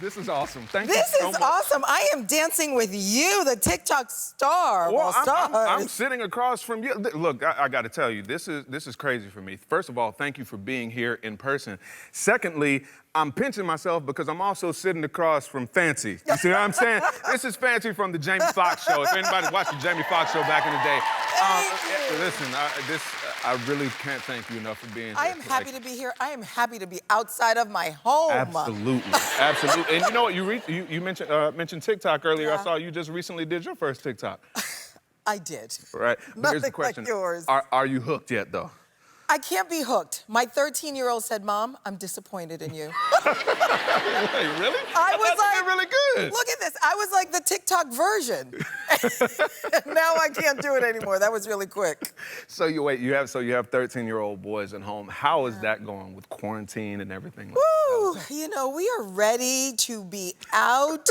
This is awesome. Thank you This so is much. awesome. I am dancing with you, the TikTok star. Well, stars. I'm sitting across from you. Look, I got to tell you, this is crazy for me. First of all, thank you for being here in person. Secondly, I'm pinching myself because I'm also sitting across from Fancy. You see what I'm saying? This is Fancy from the Jamie Foxx show. If anybody watched the Jamie Foxx show back in the day, listen, I really can't thank you enough for being here. I am happy to be here. I am happy to be outside of my home. Absolutely, absolutely. And you know what? You mentioned TikTok earlier. Yeah. I saw you just recently did your first TikTok. I did. Right. But here's the Nothing question: like yours. Are you hooked yet, though? I can't be hooked. My 13-year-old said, Mom, I'm disappointed in you. Wait, really? I was That's like, really good. Look at this. I was like the TikTok version. Now I can't do it anymore. That was really quick. So you have 13-year-old boys at home. How is that going with quarantine and everything? Woo! You know, we are ready to be out.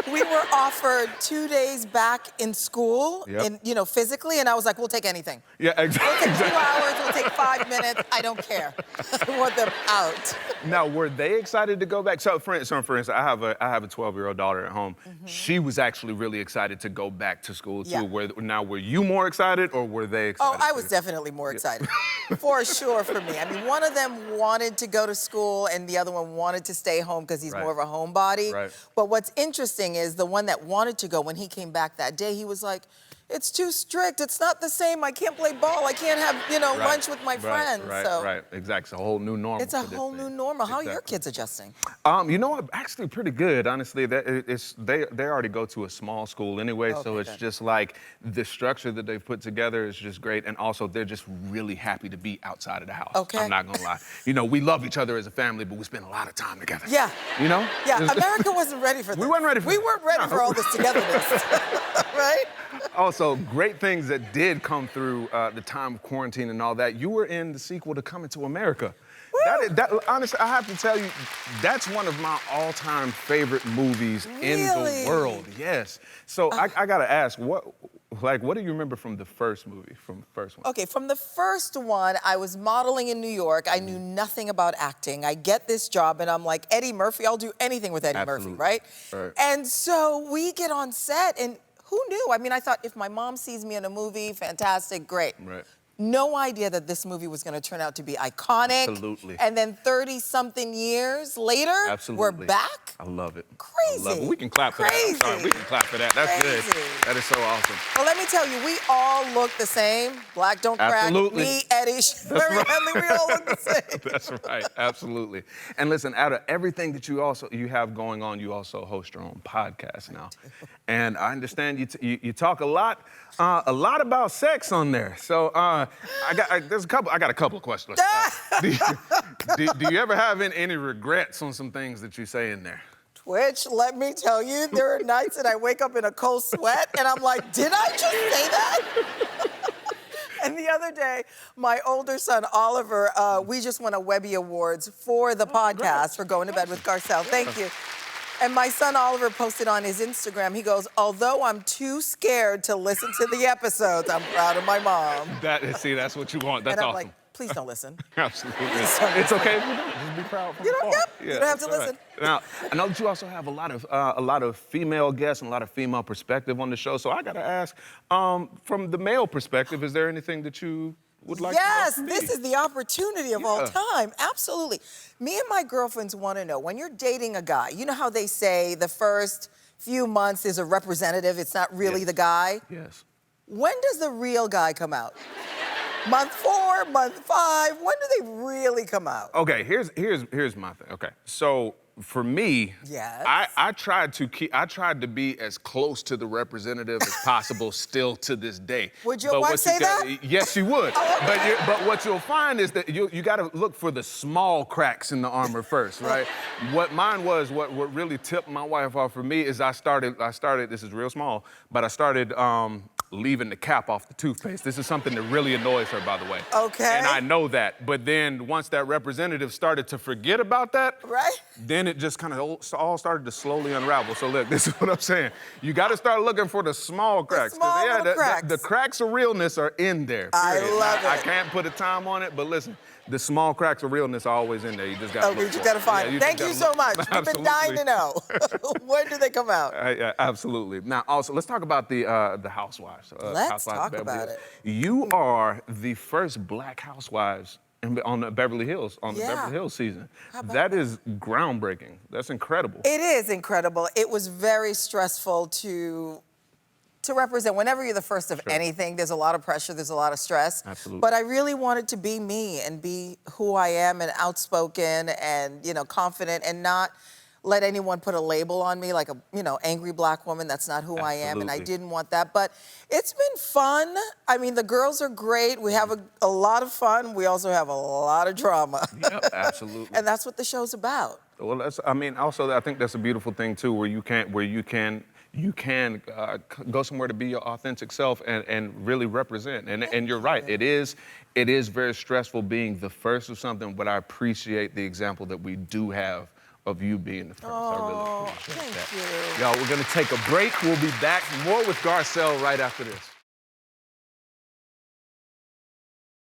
We were offered 2 days back in school, physically, and I was like, we'll take anything. Yeah, exactly. We'll take 2 hours, we'll take 5 minutes. I don't care. I want them out. Now, were they excited to go back? So, for instance, I have a 12-year-old daughter at home. Mm-hmm. She was actually really excited to go back to school too. Yeah. Were you more excited, or were they excited? Oh, I was definitely more excited. For sure, for me. I mean, one of them wanted to go to school and the other one wanted to stay home because he's more of a homebody. Right. But what's interesting is the one that wanted to go, when he came back that day, he was like, it's too strict. It's not the same. I can't play ball. I can't have, lunch with my friends. Right. Exactly. It's a whole new normal. It's a whole new normal. How are your kids adjusting? You know what? Actually, pretty good. Honestly, they already go to a small school anyway, so it's just like the structure that they've put together is just great, and also they're just really happy to be outside of the house. Okay. I'm not gonna lie. You know, we love each other as a family, but we spend a lot of time together. Yeah. You know? Yeah. America wasn't ready for this. We weren't ready for We weren't ready for all this togetherness. Right? Also, great things that did come through the time of quarantine and all that. You were in the sequel to Coming to America. Honestly, I have to tell you, that's one of my all-time favorite movies in the world. Yes. So I gotta ask, what do you remember from the first movie, from the first one? Okay, from the first one, I was modeling in New York. I knew nothing about acting. I get this job, and I'm like, Eddie Murphy, I'll do anything with Eddie Murphy, right? And so we get on set, and who knew? I mean, I thought if my mom sees me in a movie, fantastic, great. Right. No idea that this movie was going to turn out to be iconic. Absolutely. And then 30-something years later, we're back. I love it. Crazy. I love it. We can clap for that. I'm sorry, we can clap for that. That's good. That is so awesome. Well, let me tell you, we all look the same. Black don't crack. Me, Eddie, Mary Henley, we all look the same. That's right. Absolutely. And listen, out of everything that you have going on, you also host your own podcast now. And I understand you talk a lot about sex on there. So I got a couple of questions. Do you ever have any regrets on some things that you say in there? Twitch, let me tell you, there are nights that I wake up in a cold sweat and I'm like, did I just say that? And the other day, my older son, Oliver, we just won a Webby Awards for the podcast for Going to Bed with Garcelle. Thank you. And my son Oliver posted on his Instagram, he goes, although I'm too scared to listen to the episodes, I'm proud of my mom. That's what you want. That's and I'm awesome. like, please don't listen. Absolutely. It's okay if you don't. Just be proud from afar. You don't have to listen. Right. Now, I know that you also have a lot of female guests and a lot of female perspective on the show. So I got to ask, from the male perspective, is there anything that you would like to know from me? This is the opportunity of all time. Absolutely. Me and my girlfriends want to know, when you're dating a guy, you know how they say the first few months is a representative, it's not really the guy? Yes. When does the real guy come out? Month 4, month 5, when do they really come out? Okay, here's my thing. Okay, so for me, I tried to be as close to the representative as possible still to this day. Would your wife say that? Yes, she would. But what you'll find is that you got to look for the small cracks in the armor first, right? What really tipped my wife off for me is I started, this is real small, but I started leaving the cap off the toothpaste. This is something that really annoys her, by the way. Okay. And I know that. But then once that representative started to forget about that, then it just kind of all started to slowly unravel. So look, this is what I'm saying. You got to start looking for the small cracks. The cracks of realness are in there. Period. I love it. I can't put a time on it, but listen, the small cracks of realness are always in there. You just got to Okay, you just gotta find them. Thank you so much. We've been dying to know. When do they come out? Yeah, absolutely. Now, also, let's talk about the Housewives. Let's Housewives talk of Beverly about Hills. it. You are the first Black Housewives on the Beverly Hills, on the Yeah. Beverly Hills season. How about That is groundbreaking. That's incredible. It is incredible. It was very stressful to represent. Whenever you're the first of anything, there's a lot of pressure, there's a lot of stress. Absolutely. But I really wanted to be me and be who I am and outspoken and, you know, confident and not let anyone put a label on me like a, you know, angry Black woman. That's not who I am, and I Absolutely. didn't want that. But it's been fun. I mean, the girls are great. We have a lot of fun. We also have a lot of drama. Yep, absolutely. And that's what the show's about. Well, I mean, also, I think that's a beautiful thing too, where you can go somewhere to be your authentic self and really represent. And you're right, it is very stressful being the first of something, but I appreciate the example that we do have of you being the first. I really appreciate that. Thank you. Y'all, we're gonna take a break. We'll be back more with Garcelle right after this.